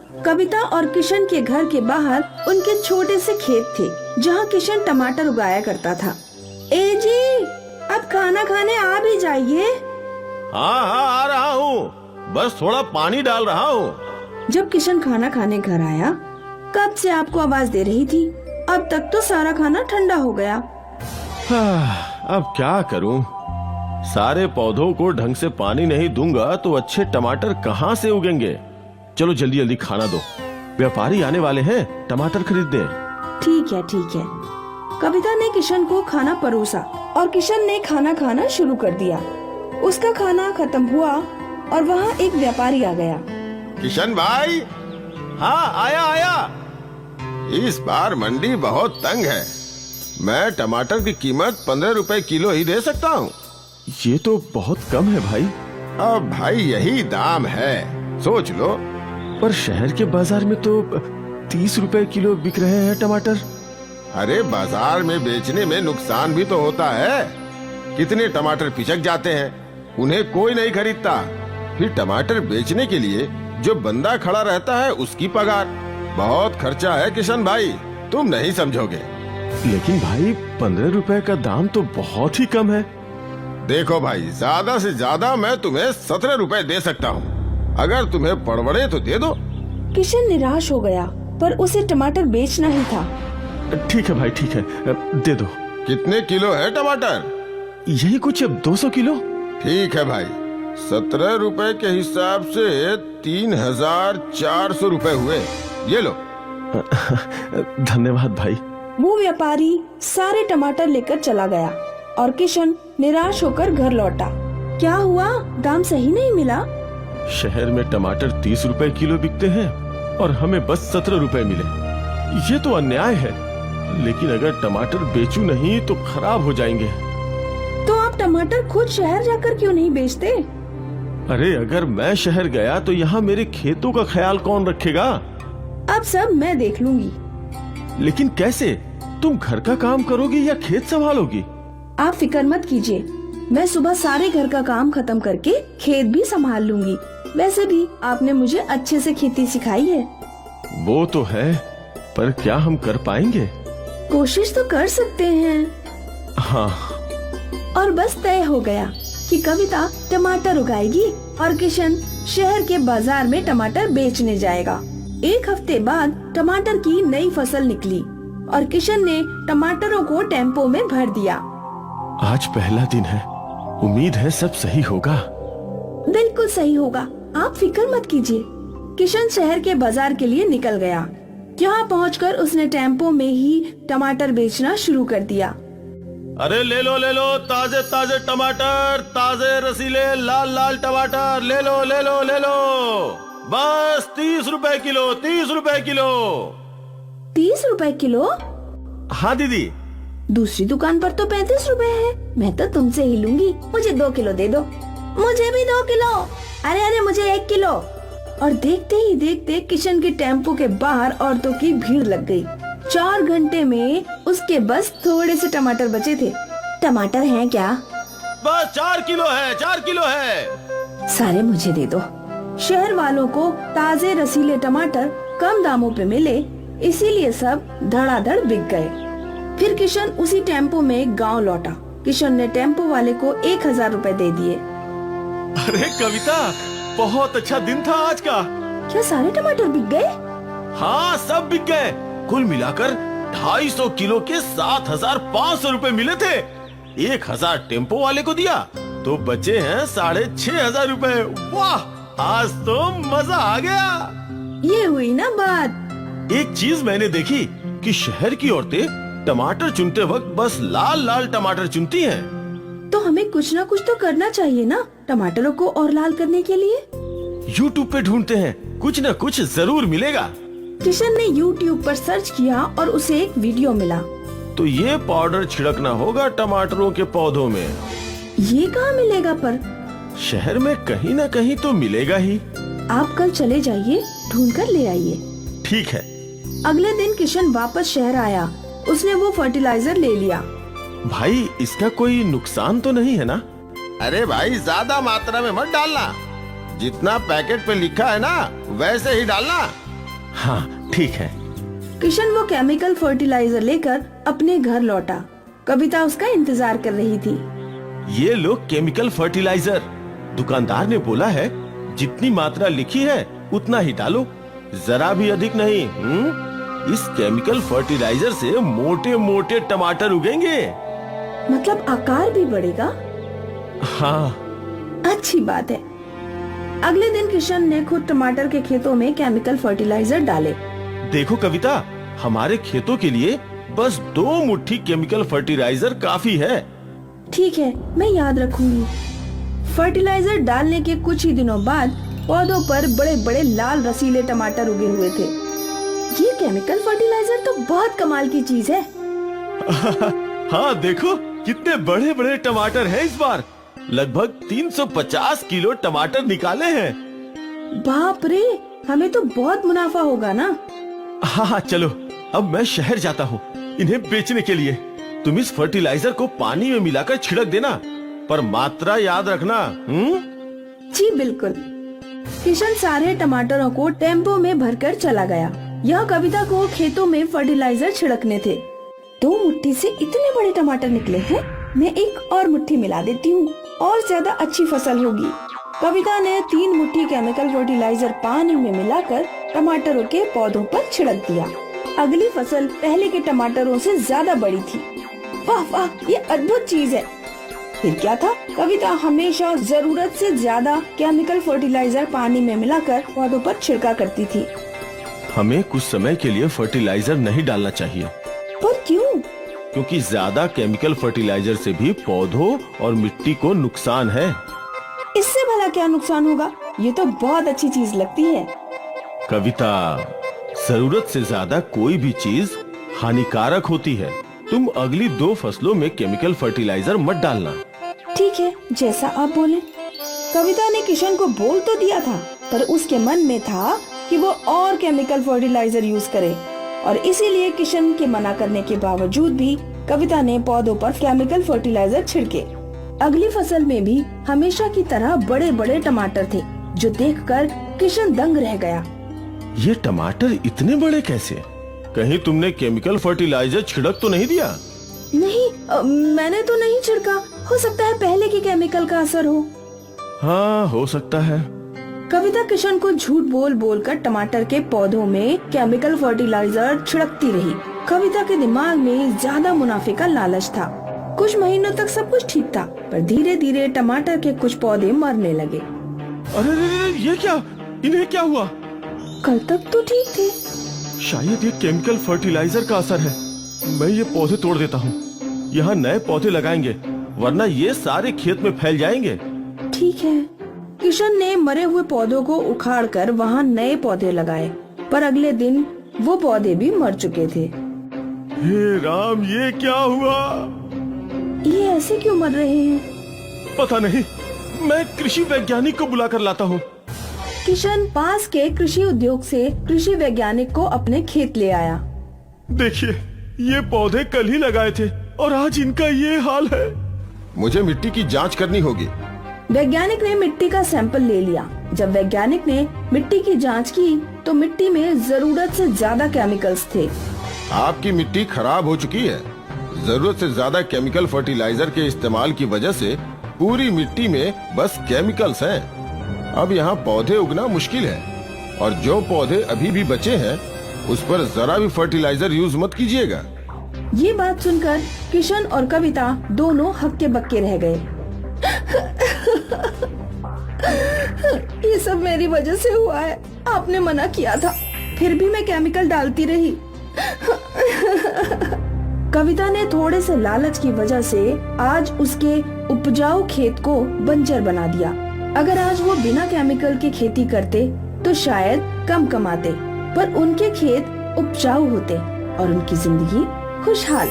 कविता और किशन के घर के बाहर उनके छोटे से खेत थे, जहाँ किशन टमाटर उगाया करता था। ए जी, अब खाना खाने आ भी जाइए। हाँ हाँ, आ रहा हूँ, बस थोड़ा पानी डाल रहा हूँ। जब किशन खाना खाने घर आया, कब से आपको आवाज दे रही थी, अब तक तो सारा खाना ठंडा हो गया। अब क्या करूँ, सारे पौधों को ढंग से पानी नहीं दूंगा तो अच्छे टमाटर कहाँ से उगेंगे। चलो जल्दी जल्दी खाना दो, व्यापारी आने वाले हैं टमाटर खरीदने। ठीक है ठीक है। कविता ने किशन को खाना परोसा और किशन ने खाना खाना शुरू कर दिया। उसका खाना खत्म हुआ और वहाँ एक व्यापारी आ गया। किशन भाई। हाँ, आया आया। इस बार मंडी बहुत तंग है, मैं टमाटर की कीमत 15 रुपए किलो ही दे सकता हूँ। ये तो बहुत कम है भाई। अब भाई यही दाम है, सोच लो। पर शहर के बाजार में तो 30 रुपए किलो बिक रहे हैं टमाटर। अरे बाजार में बेचने में नुकसान भी तो होता है, कितने टमाटर पिचक जाते हैं, उन्हें कोई नहीं खरीदता। फिर टमाटर बेचने के लिए जो बंदा खड़ा रहता है उसकी पगार, बहुत खर्चा है किशन भाई, तुम नहीं समझोगे। लेकिन भाई 15 रुपए का दाम तो बहुत ही कम है। देखो भाई, ज्यादा से ज्यादा मैं तुम्हें 17 रुपए दे सकता हूँ, अगर तुम्हें पड़बड़े तो दे दो। किशन निराश हो गया, पर उसे टमाटर बेचना ही था। ठीक है भाई, ठीक है, दे दो। कितने किलो है टमाटर? यही कुछ 200 किलो। ठीक है भाई, 17 रुपए के हिसाब से 3400 रुपए हुए, ये लो। धन्यवाद भाई। वो व्यापारी सारे टमाटर लेकर चला गया और किशन निराश होकर घर लौटा। क्या हुआ, दाम सही नहीं मिला? शहर में टमाटर 30 रुपए किलो बिकते हैं और हमें बस 17 रुपए मिले, ये तो अन्याय है। लेकिन अगर टमाटर बेचूं नहीं तो खराब हो जाएंगे। तो आप टमाटर खुद शहर जाकर क्यों नहीं बेचते? अरे अगर मैं शहर गया तो यहाँ मेरे खेतों का ख्याल कौन रखेगा? अब सब मैं देख लूंगी। लेकिन कैसे? तुम घर का काम करोगी या खेत संभालोगी? आप फिक्र मत कीजिए, मैं सुबह सारे घर का काम खत्म करके खेत भी संभाल लूंगी। वैसे भी आपने मुझे अच्छे से खेती सिखाई है। वो तो है, पर क्या हम कर पाएंगे? कोशिश तो कर सकते हैं। हाँ। और बस तय हो गया कि कविता टमाटर उगाएगी और किशन शहर के बाजार में टमाटर बेचने जाएगा। एक हफ्ते बाद टमाटर की नई फसल निकली और किशन ने टमाटरों को टेम्पो में भर दिया। आज पहला दिन है, उम्मीद है सब सही होगा। बिल्कुल सही होगा, आप फिक्र मत कीजिए। किशन शहर के बाजार के लिए निकल गया। यहाँ पहुंचकर उसने टेम्पो में ही टमाटर बेचना शुरू कर दिया। अरे ले लो ताजे ताजे टमाटर, ताजे रसीले लाल लाल टमाटर, ले लो ले लो ले लो, बस 30 रुपए किलो, 30 रुपए किलो। 30 रुपए किलो? हाँ दीदी। दूसरी दुकान पर तो 35 रुपए है। मैं तो तुमसे ही लूंगी, मुझे 2 किलो दे दो। मुझे भी 2 किलो। अरे अरे मुझे 1 किलो। और देखते ही देखते किशन के टेम्पो के बाहर औरतों की भीड़ लग गई। 4 घंटे में उसके बस थोड़े से टमाटर बचे थे। टमाटर हैं क्या? बस 4 किलो है, 4 किलो है। सारे मुझे दे दो। शहर वालों को ताजे रसीले टमाटर कम दामों पे मिले, इसीलिए सब धड़ाधड़ बिक गए। फिर किशन उसी टेम्पो में गांव लौटा। किशन ने टेम्पो वाले को 1000 रुपए दे दिए। अरे कविता, बहुत अच्छा दिन था आज का। क्या सारे टमाटर बिक गए? हाँ, सब बिक गए। कुल मिलाकर 250 किलो के 7500 रुपए मिले थे। 1000 टेम्पो वाले को दिया तो बचे हैं 6500 रुपए। वाह, आज तो मजा आ गया। ये हुई ना बात। एक चीज मैंने देखी कि शहर की औरतें टमाटर चुनते वक्त बस लाल लाल टमाटर चुनती हैं। तो हमें कुछ ना कुछ तो करना चाहिए ना टमाटरों को और लाल करने के लिए। YouTube पे ढूंढते हैं, कुछ न कुछ जरूर मिलेगा। किशन ने YouTube पर सर्च किया और उसे एक वीडियो मिला। तो ये पाउडर छिड़कना होगा टमाटरों के पौधों में। ये कहाँ मिलेगा? पर शहर में कहीं न कहीं तो मिलेगा ही। आप कल चले जाइए, ढूंढ कर ले आइए। ठीक है। अगले दिन किशन वापस शहर आया। उसने वो फर्टिलाइजर ले लिया। भाई, इसका कोई नुकसान तो नहीं है ना? अरे भाई, ज्यादा मात्रा में मत डालना, जितना पैकेट पे लिखा है ना वैसे ही डालना। हाँ ठीक है। किशन वो केमिकल फर्टिलाइजर लेकर अपने घर लौटा। कविता उसका इंतजार कर रही थी। ये लो केमिकल फर्टिलाइजर। दुकानदार ने बोला है जितनी मात्रा लिखी है उतना ही डालो, जरा भी अधिक नहीं। इस केमिकल फर्टिलाइजर से मोटे मोटे टमाटर उगेंगे। मतलब आकार भी बढ़ेगा? हाँ। अच्छी बात है। अगले दिन किशन ने खुद टमाटर के खेतों में केमिकल फर्टिलाइजर डाले। देखो कविता, हमारे खेतों के लिए बस 2 मुट्ठी केमिकल फर्टिलाइजर काफी है। ठीक है, मैं याद रखूंगी। फर्टिलाइजर डालने के कुछ ही दिनों बाद पौधों पर बड़े बड़े लाल रसीले टमाटर उगे हुए थे। ये केमिकल फर्टिलाइजर तो बहुत कमाल की चीज है। हाँ देखो कितने बड़े बड़े टमाटर हैं इस बार। लगभग 350 किलो टमाटर निकाले हैं। बाप रे, हमें तो बहुत मुनाफा होगा ना। हाँ चलो, अब मैं शहर जाता हूँ इन्हें बेचने के लिए। तुम इस फर्टिलाइजर को पानी में मिलाकर छिड़क देना, पर मात्रा याद रखना। जी बिल्कुल। किशन सारे टमाटरों को टेम्पो में भरकर चला गया। यह कविता को खेतों में फर्टिलाइजर छिड़कने थे। 2 मुट्ठी से इतने बड़े टमाटर निकले हैं। मैं एक और मुट्ठी मिला देती हूँ और ज्यादा अच्छी फसल होगी। कविता ने 3 मुट्ठी केमिकल फर्टिलाइजर पानी में मिलाकर टमाटरों के पौधों पर छिड़क दिया। अगली फसल पहले के टमाटरों से ज्यादा बड़ी थी। वाह वाह, ये अद्भुत चीज है। फिर क्या था, कविता हमेशा जरूरत से ज्यादा केमिकल फर्टिलाइजर पानी में मिलाकर पौधों पर छिड़का करती थी। हमें कुछ समय के लिए फर्टिलाइजर नहीं डालना चाहिए। पर क्यों? क्योंकि ज्यादा केमिकल फर्टिलाइजर से भी पौधों और मिट्टी को नुकसान है। इससे भला क्या नुकसान होगा? ये तो बहुत अच्छी चीज लगती है। कविता, जरूरत से ज्यादा कोई भी चीज हानिकारक होती है। तुम अगली 2 फसलों में केमिकल फर्टिलाइजर मत डालना। ठीक है, जैसा आप बोले। कविता ने किशन को बोल तो दिया था, पर उसके मन में था कि वो और केमिकल फर्टिलाइजर यूज करे, और इसीलिए किशन के मना करने के बावजूद भी कविता ने पौधों पर केमिकल फर्टिलाइजर छिड़के। अगली फसल में भी हमेशा की तरह बड़े बड़े टमाटर थे, जो देखकर किशन दंग रह गया। ये टमाटर इतने बड़े कैसे? कहीं तुमने केमिकल फर्टिलाइजर छिड़क तो नहीं दिया? नहीं, मैंने तो नहीं छिड़का। हो सकता है पहले के केमिकल का असर हो। हाँ, हो सकता है। कविता किशन को झूठ बोल बोल कर टमाटर के पौधों में केमिकल फर्टिलाइजर छिड़कती रही। कविता के दिमाग में ज्यादा मुनाफे का लालच था। कुछ महीनों तक सब कुछ ठीक था, पर धीरे धीरे टमाटर के कुछ पौधे मरने लगे। अरे ये क्या? इन्हें क्या हुआ? कल तक तो ठीक थे। शायद ये केमिकल फर्टिलाइजर का असर है। मैं ये पौधे तोड़ देता हूँ। यहाँ नए पौधे लगाएंगे, वरना ये सारे खेत में फैल जाएंगे। ठीक है। किशन ने मरे हुए पौधों को उखाड़कर वहाँ नए पौधे लगाए, पर अगले दिन वो पौधे भी मर चुके थे। हे राम, ये क्या हुआ? ये ऐसे क्यों मर रहे हैं? पता नहीं, मैं कृषि वैज्ञानिक को बुलाकर लाता हूँ। किशन पास के कृषि उद्योग से कृषि वैज्ञानिक को अपने खेत ले आया। देखिए, ये पौधे कल ही लगाए थे और आज इनका ये हाल है। मुझे मिट्टी की जांच करनी होगी। वैज्ञानिक ने मिट्टी का सैंपल ले लिया। जब वैज्ञानिक ने मिट्टी की जांच की, तो मिट्टी में जरूरत से ज्यादा केमिकल्स थे। आपकी मिट्टी खराब हो चुकी है। जरूरत से ज्यादा केमिकल फर्टिलाइजर के इस्तेमाल की वजह से पूरी मिट्टी में बस केमिकल्स हैं। अब यहाँ पौधे उगना मुश्किल है, और जो पौधे अभी भी बचे हैं उस पर जरा भी फर्टिलाइजर यूज मत कीजिएगा। ये बात सुनकर किशन और कविता दोनों हक्के बक्के रह गए। ये सब मेरी वजह से हुआ है। आपने मना किया था, फिर भी मैं केमिकल डालती रही। कविता ने थोड़े से लालच की वजह से आज उसके उपजाऊ खेत को बंजर बना दिया। अगर आज वो बिना केमिकल के खेती करते तो शायद कम कमाते, पर उनके खेत उपजाऊ होते और उनकी जिंदगी खुशहाल।